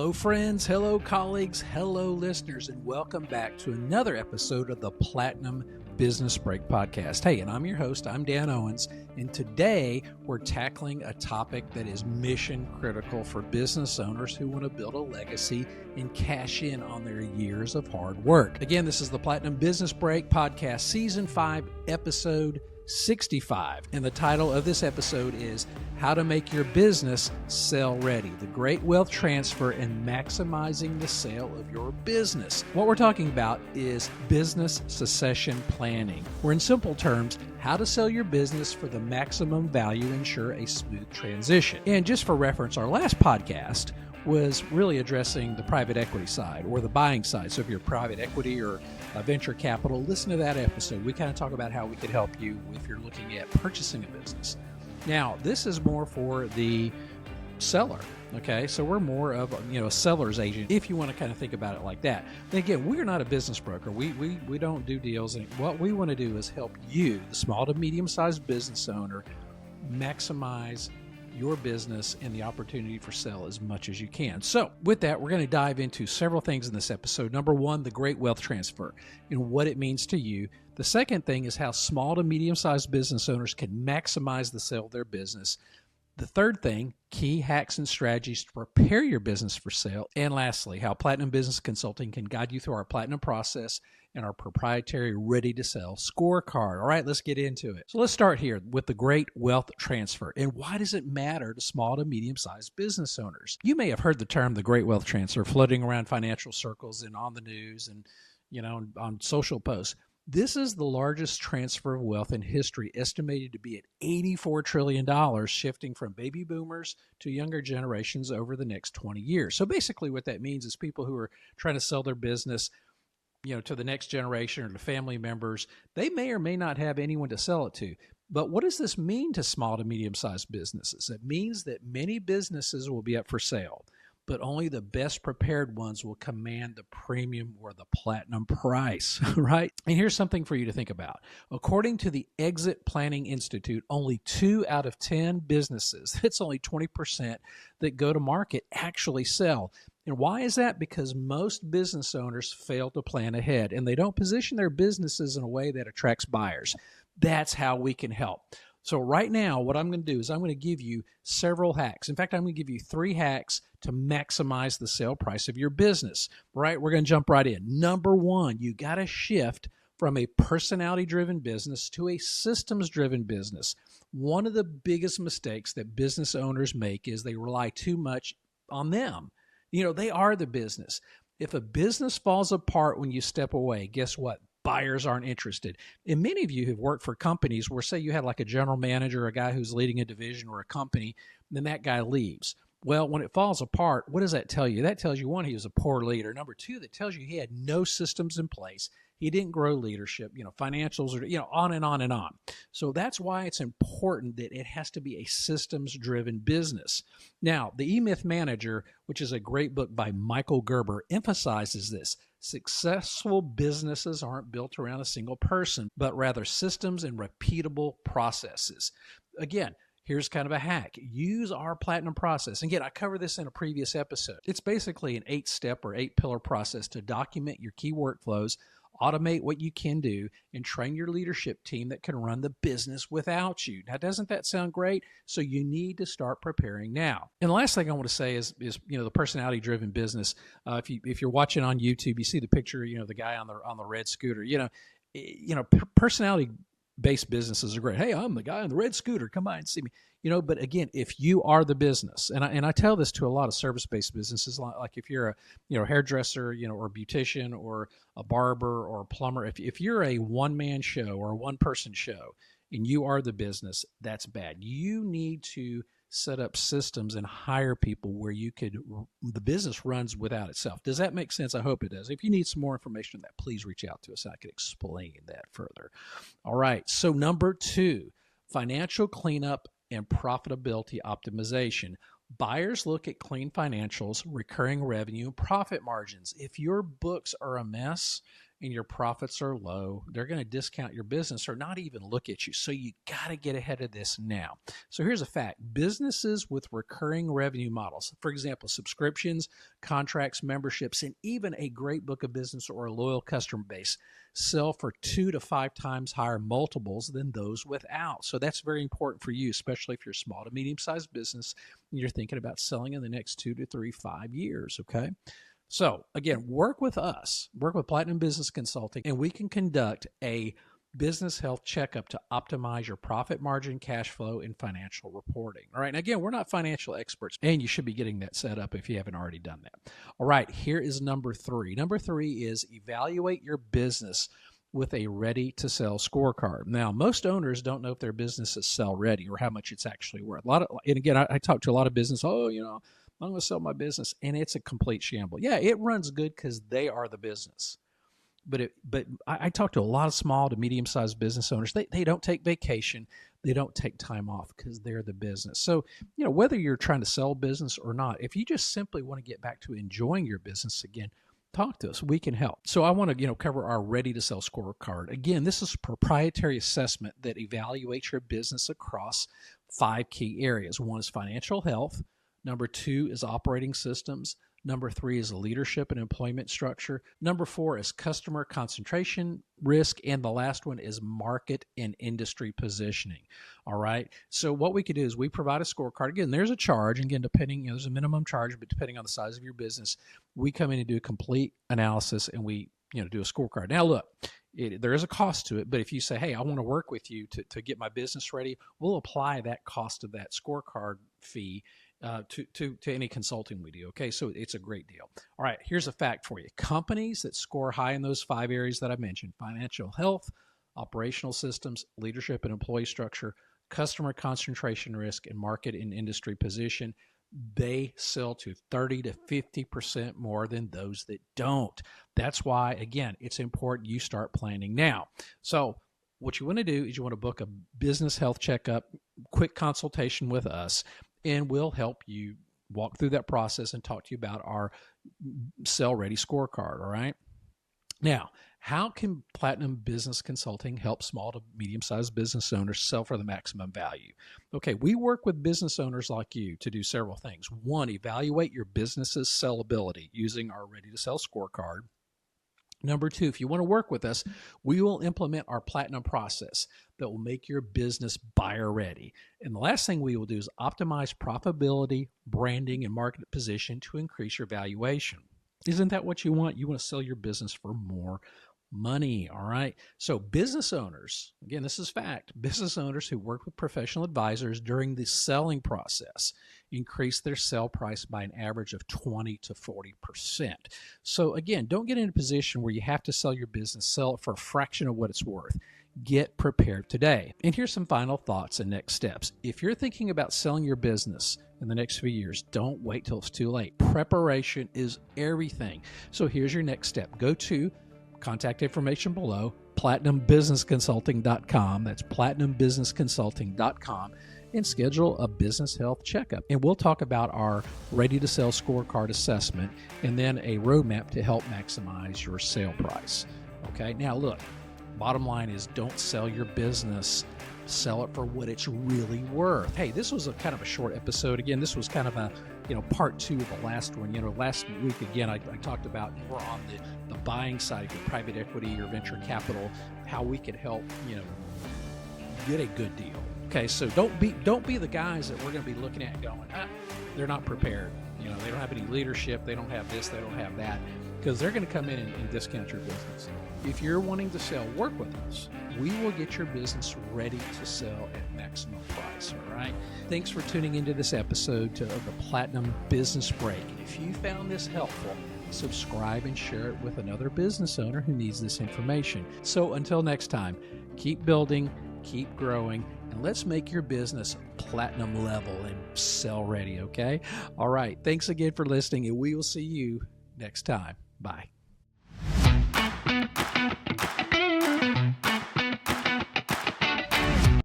Hello, friends. Hello, colleagues. Hello, listeners, and welcome back to another episode of the Platinum Business Break Podcast. Hey, and I'm your host. I'm Dan Owens, and today we're tackling a topic that is mission critical for business owners who want to build a legacy and cash in on their years of hard work. Again, this is the Platinum Business Break Podcast, Season 5, Episode 65. And the title of this episode is How to Make Your Business Sell Ready, the Great Wealth Transfer and Maximizing the Sale of Your Business. What we're talking about is business succession planning, or in simple terms, how to sell your business for the maximum value and ensure a smooth transition. And just for reference, our last podcast was really addressing the private equity side or the buying side. So if you're private equity or venture capital, listen to that episode. We kind of talk about how we could help you if you're looking at purchasing a business. Now, this is more for the seller. Okay, so we're more of a seller's agent, if you want to kind of think about it like that. And again, we're not a business broker. We don't do deals. And what we want to do is help you, the small to medium-sized business owner, maximize your business and the opportunity for sale as much as you can. So with that, we're going to dive into several things in this episode. Number one, the great wealth transfer and what it means to you. The second thing is how small to medium-sized business owners can maximize the sale of their business. The third thing, key hacks and strategies to prepare your business for sale. And lastly, how Platinum Business Consulting can guide you through our Platinum process and our proprietary ready-to-sell scorecard. All right, let's get into it. So let's start here with the great wealth transfer. And why does it matter to small to medium-sized business owners? You may have heard the term the great wealth transfer floating around financial circles and on the news and on social posts. This is the largest transfer of wealth in history, estimated to be at $84 trillion, shifting from baby boomers to younger generations over the next 20 years. So basically what that means is people who are trying to sell their business to the next generation or to family members, they may or may not have anyone to sell it to. But what does this mean to small to medium-sized businesses? It means that many businesses will be up for sale, but only the best prepared ones will command the premium or the platinum price, right? And here's something for you to think about. According to the Exit Planning Institute, only 2 out of 10 businesses, that's only 20% that go to market, actually sell. And why is that? Because most business owners fail to plan ahead and they don't position their businesses in a way that attracts buyers. That's how we can help. So right now, what I'm going to do is I'm going to give you several hacks. In fact, I'm going to give you 3 hacks to maximize the sale price of your business, right? We're going to jump right in. Number 1, you got to shift from a personality-driven business to a systems-driven business. One of the biggest mistakes that business owners make is they rely too much on them. They are the business. If a business falls apart when you step away, guess what? Buyers aren't interested. And many of you have worked for companies where, say, you had like a general manager, a guy who's leading a division or a company, and then that guy leaves. Well, when it falls apart, what does that tell you? That tells you, 1, he was a poor leader. Number 2, that tells you he had no systems in place. He didn't grow leadership, financials, or, on and on and on. So that's why it's important that it has to be a systems-driven business. Now, the E-Myth Manager, which is a great book by Michael Gerber, emphasizes this. Successful businesses aren't built around a single person, but rather systems and repeatable processes. Again, here's kind of a hack. Use our Platinum process. Again, I covered this in a previous episode. It's basically an 8-step or 8-pillar process to document your key workflows, automate what you can do, and train your leadership team that can run the business without you. Now, doesn't that sound great? So you need to start preparing now. And the last thing I want to say is the personality-driven business. If you're watching on YouTube, you see the picture, the guy on the red scooter. Personality-based businesses are great. Hey, I'm the guy on the red scooter. Come by and see me. But again, if you are the business, and I tell this to a lot of service-based businesses, like if you're a hairdresser, or a beautician, or a barber, or a plumber, if you're a one-man show or a one-person show, and you are the business, that's bad. You need to set up systems and hire people where the business runs without itself. Does that make sense? I hope it does. If you need some more information on that, please reach out to us. I could explain that further. All right. So number 2, financial cleanup and profitability optimization. Buyers look at clean financials, recurring revenue, and profit margins. If your books are a mess, and your profits are low, they're going to discount your business or not even look at you. So you got to get ahead of this now. So here's a fact. Businesses with recurring revenue models, for example, subscriptions, contracts, memberships, and even a great book of business or a loyal customer base sell for 2 to 5 times higher multiples than those without. So that's very important for you, especially if you're a small to medium-sized business and you're thinking about selling in the next 2 to 3, 5 years, okay? So again, work with us, work with Platinum Business Consulting, and we can conduct a business health checkup to optimize your profit margin, cash flow, and financial reporting. All right. And again, we're not financial experts, and you should be getting that set up if you haven't already done that. All right. Here is number 3. Number 3 is evaluate your business with a ready-to-sell scorecard. Now, most owners don't know if their business is sell-ready or how much it's actually worth. And again, I talk to a lot of business, I'm going to sell my business, and it's a complete shamble. Yeah, it runs good because they are the business. But I talk to a lot of small to medium-sized business owners. They don't take vacation. They don't take time off because they're the business. So, whether you're trying to sell business or not, if you just simply want to get back to enjoying your business again, talk to us. We can help. So I want to, cover our ready-to-sell scorecard. Again, this is a proprietary assessment that evaluates your business across 5 key areas. 1 is financial health. Number 2 is operating systems. Number 3 is leadership and employment structure. Number 4 is customer concentration risk. And the last one is market and industry positioning. All right. So what we could do is we provide a scorecard. Again, there's a charge. Again, depending, there's a minimum charge, but depending on the size of your business, we come in and do a complete analysis and we, do a scorecard. Now, look, there is a cost to it, but if you say, hey, I want to work with you to get my business ready, we'll apply that cost of that scorecard fee to any consulting we do. Okay, so it's a great deal. All right, here's a fact for you. Companies that score high in those 5 areas that I mentioned, financial health, operational systems, leadership and employee structure, customer concentration risk, and market and industry position, they sell to 30 to 50% more than those that don't. That's why, again, it's important you start planning now. So what you want to do is you want to book a business health checkup, quick consultation with us, and we'll help you walk through that process and talk to you about our Sell Ready scorecard, all right? Now, how can Platinum Business Consulting help small to medium-sized business owners sell for the maximum value? Okay, we work with business owners like you to do several things. 1, evaluate your business's sellability using our Ready-to-Sell scorecard. Number 2, if you want to work with us, we will implement our Platinum process that will make your business buyer ready. And the last thing we will do is optimize profitability, branding, and market position to increase your valuation. Isn't that what you want? You want to sell your business for more money, all right? So business owners, again, this is fact, business owners who work with professional advisors during the selling process increase their sell price by an average of 20 to 40%. So again, don't get in a position where you have to sell your business, sell it for a fraction of what it's worth. Get prepared today. And here's some final thoughts and next steps. If you're thinking about selling your business in the next few years, don't wait till it's too late. Preparation is everything. So here's your next step. Go to contact information below, platinumbusinessconsulting.com. That's platinumbusinessconsulting.com, and schedule a business health checkup. And we'll talk about our ready-to-sell scorecard assessment and then a roadmap to help maximize your sale price. Okay, now look, bottom line is don't sell your business. Sell it for what it's really worth. Hey, this was a kind of a short episode. Again, this was kind of a, part 2 of the last one. Last week, again, I talked about we're on the buying side of your private equity or venture capital, how we could help, get a good deal. Okay, so don't be the guys that we're going to be looking at going, they're not prepared. They don't have any leadership. They don't have this. They don't have that. Because they're going to come in and discount your business. If you're wanting to sell, work with us. We will get your business ready to sell at maximum price, all right? Thanks for tuning into this episode of the Platinum Business Break. If you found this helpful, subscribe and share it with another business owner who needs this information. So until next time, keep building, keep growing, and let's make your business platinum level and sell ready, okay? All right, thanks again for listening, and we will see you next time. Bye.